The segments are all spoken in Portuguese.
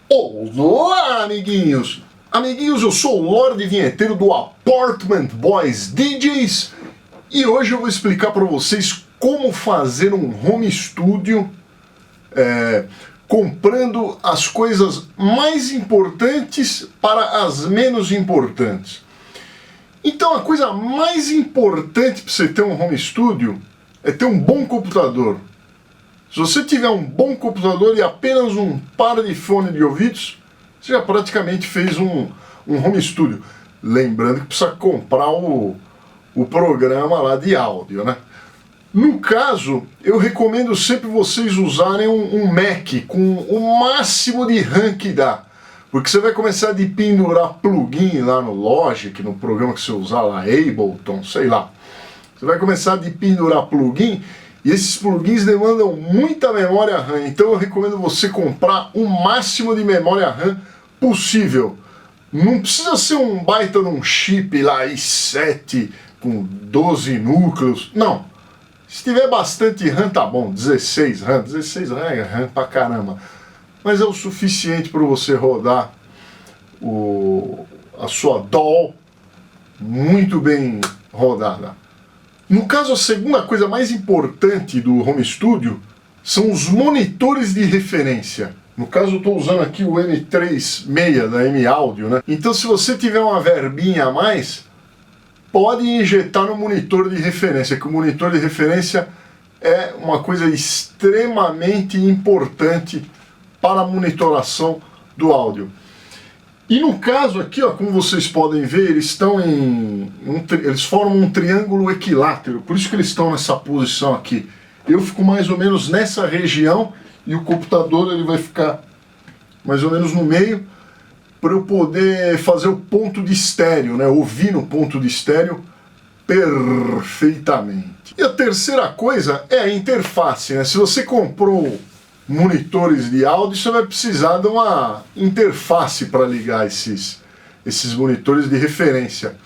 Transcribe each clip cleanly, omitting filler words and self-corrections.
Olá, amiguinhos! Amiguinhos, eu sou o Lorde Vinheteiro do Apartment Boys DJs e hoje eu vou explicar para vocês como fazer um home studio comprando as coisas mais importantes para as menos importantes. Então a coisa mais importante para você ter um home studio é ter um bom computador. Se você tiver um bom computador e apenas um par de fone de ouvidos, você já praticamente fez um home studio. Lembrando que precisa comprar o programa lá de áudio, né? No caso, eu recomendo sempre vocês usarem um Mac com o máximo de RAM que dá. Porque você vai começar a pendurar plugin lá no Logic, no programa que você usar lá, Ableton, sei lá. Você vai começar a pendurar plugin e esses plugins demandam muita memória RAM. Então eu recomendo você comprar o máximo de memória RAM possível. Não precisa ser um baita de um chip lá i7 com 12 núcleos. Não. Se tiver bastante RAM tá bom, 16 RAM. 16 RAM é RAM pra caramba. Mas é o suficiente para você rodar a sua DAW muito bem rodada. No caso, a segunda coisa mais importante do home studio são os monitores de referência. No caso, eu estou usando aqui o M36 da M-Audio, né? Então, se você tiver uma verbinha a mais, pode injetar no monitor de referência, que o monitor de referência é uma coisa extremamente importante para a monitoração do áudio. E no caso aqui, ó, como vocês podem ver, eles formam um triângulo equilátero, por isso que eles estão nessa posição aqui. Eu fico mais ou menos nessa região e o computador ele vai ficar mais ou menos no meio para eu poder fazer o ponto de estéreo, né? Ouvir no ponto de estéreo perfeitamente. E a terceira coisa é a interface, né? Se você comprou monitores de áudio, você vai precisar de uma interface para ligar esses monitores de referência.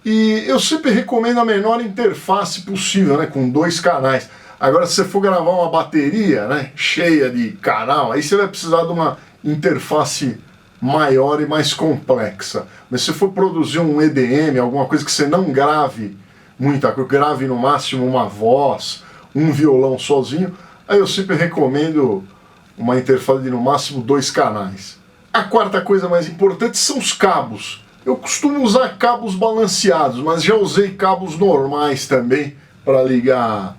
E eu sempre recomendo a menor interface possível, né, com 2 canais. Agora, se você for gravar uma bateria, né, cheia de canal, aí você vai precisar de uma interface maior e mais complexa. Mas se você for produzir um EDM, alguma coisa que você não grave muita coisa, grave no máximo uma voz, um violão sozinho, aí eu sempre recomendo uma interface de no máximo 2 canais. A quarta coisa mais importante são os cabos. Eu costumo usar cabos balanceados, mas já usei cabos normais também para ligar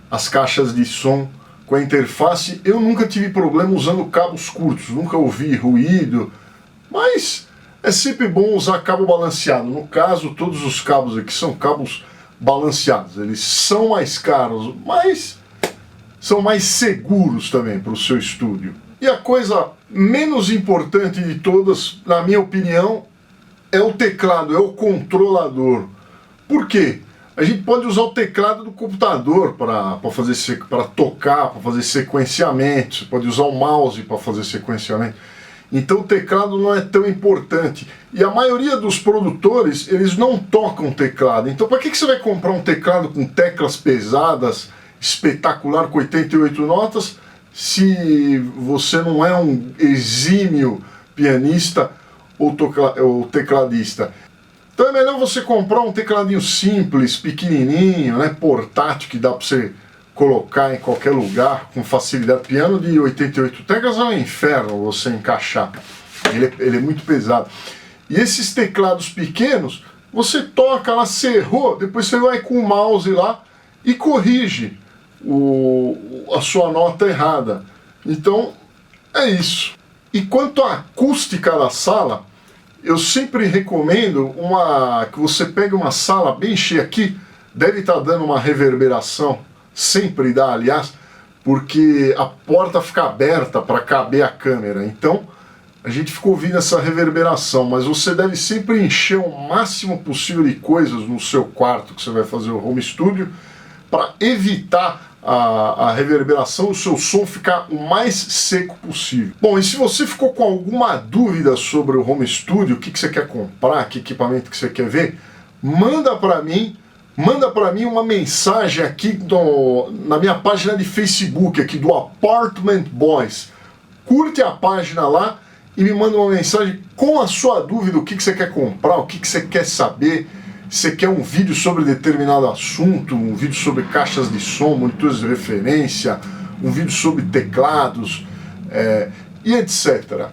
as caixas de som com a interface. Eu nunca tive problema usando cabos curtos, nunca ouvi ruído, mas é sempre bom usar cabo balanceado. No caso, todos os cabos aqui são cabos balanceados. Eles são mais caros, mas são mais seguros também para o seu estúdio. E a coisa menos importante de todas, na minha opinião, é o teclado, é o controlador. Por quê? A gente pode usar o teclado do computador para tocar, para fazer sequenciamento, você pode usar o mouse para fazer sequenciamento. Então o teclado não é tão importante. E a maioria dos produtores, eles não tocam teclado. Então para que você vai comprar um teclado com teclas pesadas, espetacular, com 88 notas, se você não é um exímio pianista ou tecladista? Então é melhor você comprar um tecladinho simples, pequenininho, né, portátil, que dá para você colocar em qualquer lugar com facilidade. Piano de 88 teclas é um inferno você encaixar, ele é muito pesado. E esses teclados pequenos, você toca lá, você errou, depois você vai com o mouse lá e corrige a sua nota errada. Então é isso. E quanto à acústica da sala, eu sempre recomendo que você pegue uma sala bem cheia. Aqui deve estar dando uma reverberação, sempre dá, aliás, porque a porta fica aberta para caber a câmera, então a gente fica ouvindo essa reverberação. Mas você deve sempre encher o máximo possível de coisas no seu quarto que você vai fazer o home studio, para evitar a reverberação, o seu som ficar o mais seco possível. Bom, e se você ficou com alguma dúvida sobre o home studio, o que você quer comprar, que equipamento que você quer ver, manda para mim uma mensagem aqui na minha página de Facebook, aqui do Apartment Boys. Curte a página lá e me manda uma mensagem com a sua dúvida, o que você quer comprar, o que você quer saber. Você quer um vídeo sobre determinado assunto, um vídeo sobre caixas de som, monitores de referência, um vídeo sobre teclados, e etc.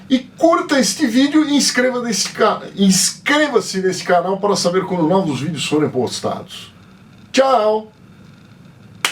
E curta este vídeo e inscreva-se nesse canal para saber quando novos vídeos forem postados. Tchau!